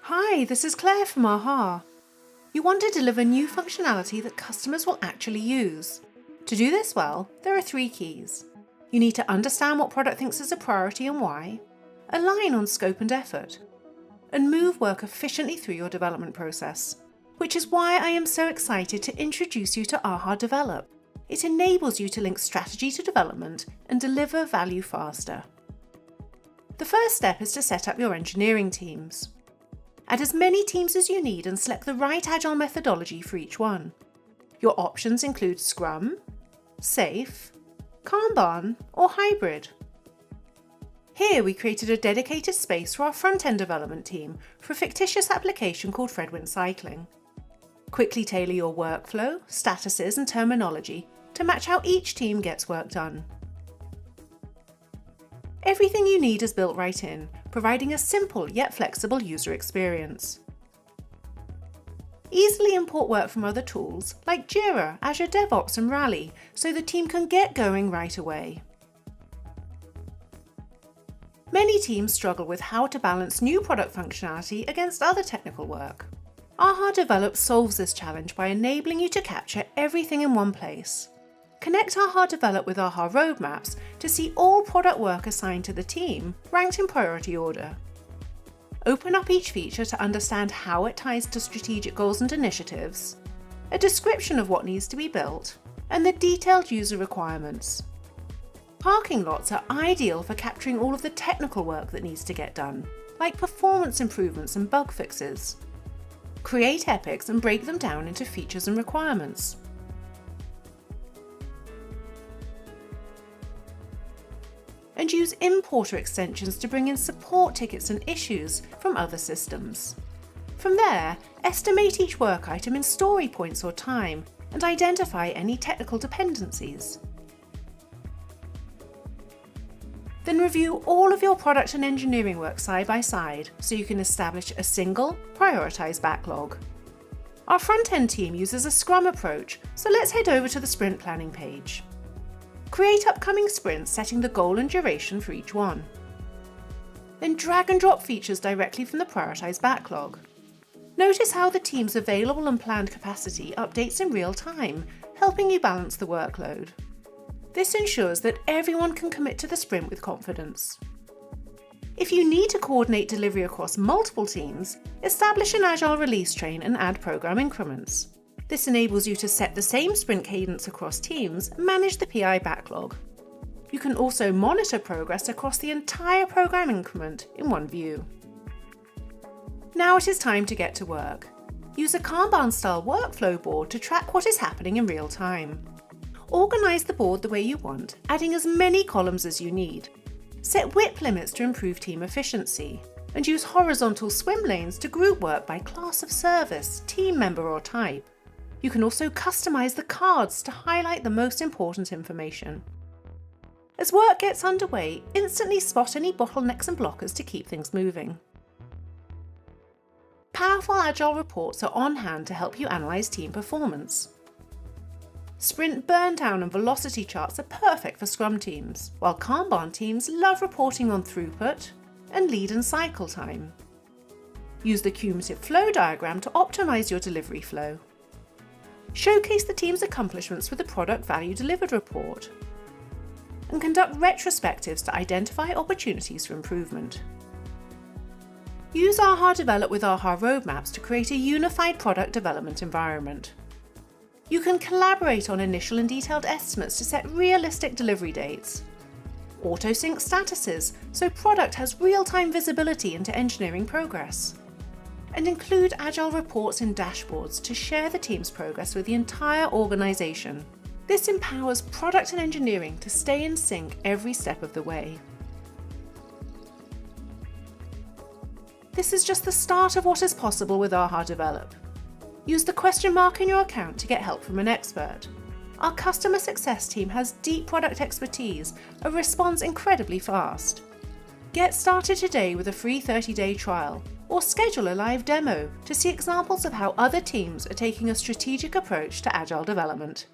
Hi, this is Claire from AHA. You want to deliver new functionality that customers will actually use. To do this well, there are 3 keys. You need to understand what product thinks is a priority and why, align on scope and effort, and move work efficiently through your development process. Which is why I am so excited to introduce you to AHA Develop. It enables you to link strategy to development and deliver value faster. The first step is to set up your engineering teams. Add as many teams as you need and select the right agile methodology for each one. Your options include Scrum, Safe, Kanban, or Hybrid. Here we created a dedicated space for our front-end development team for a fictitious application called Fredwind Cycling. Quickly tailor your workflow, statuses, and terminology to match how each team gets work done. Everything you need is built right in, providing a simple yet flexible user experience. Easily import work from other tools like Jira, Azure DevOps, and Rally so the team can get going right away. Many teams struggle with how to balance new product functionality against other technical work. AHA Develop solves this challenge by enabling you to capture everything in one place. Connect AHA Develop with AHA roadmaps to see all product work assigned to the team, ranked in priority order. Open up each feature to understand how it ties to strategic goals and initiatives, a description of what needs to be built, and the detailed user requirements. Parking lots are ideal for capturing all of the technical work that needs to get done, like performance improvements and bug fixes. Create epics and break them down into features and requirements. And use importer extensions to bring in support tickets and issues from other systems. From there, estimate each work item in story points or time and identify any technical dependencies. Then review all of your product and engineering work side by side so you can establish a single, prioritized backlog. Our front-end team uses a Scrum approach, so let's head over to the sprint planning page. Create upcoming sprints, setting the goal and duration for each one. Then drag and drop features directly from the prioritized backlog. Notice how the team's available and planned capacity updates in real time, helping you balance the workload. This ensures that everyone can commit to the sprint with confidence. If you need to coordinate delivery across multiple teams, establish an agile release train and add program increments. This enables you to set the same sprint cadence across teams and manage the PI backlog. You can also monitor progress across the entire program increment in one view. Now it is time to get to work. Use a Kanban-style workflow board to track what is happening in real time. Organize the board the way you want, adding as many columns as you need. Set WIP limits to improve team efficiency, and use horizontal swim lanes to group work by class of service, team member, or type. You can also customize the cards to highlight the most important information. As work gets underway, instantly spot any bottlenecks and blockers to keep things moving. Powerful Agile reports are on hand to help you analyze team performance. Sprint burn down and velocity charts are perfect for Scrum teams, while Kanban teams love reporting on throughput and lead and cycle time. Use the cumulative flow diagram to optimize your delivery flow. Showcase the team's accomplishments with the Product Value Delivered report, and conduct retrospectives to identify opportunities for improvement. Use AHA Develop with AHA roadmaps to create a unified product development environment. You can collaborate on initial and detailed estimates to set realistic delivery dates. Auto-sync statuses so product has real-time visibility into engineering progress. And include agile reports in dashboards to share the team's progress with the entire organization. This empowers product and engineering to stay in sync every step of the way. This is just the start of what is possible with AHA Develop. Use the question mark in your account to get help from an expert. Our customer success team has deep product expertise and responds incredibly fast. Get started today with a free 30-day trial, or schedule a live demo to see examples of how other teams are taking a strategic approach to agile development.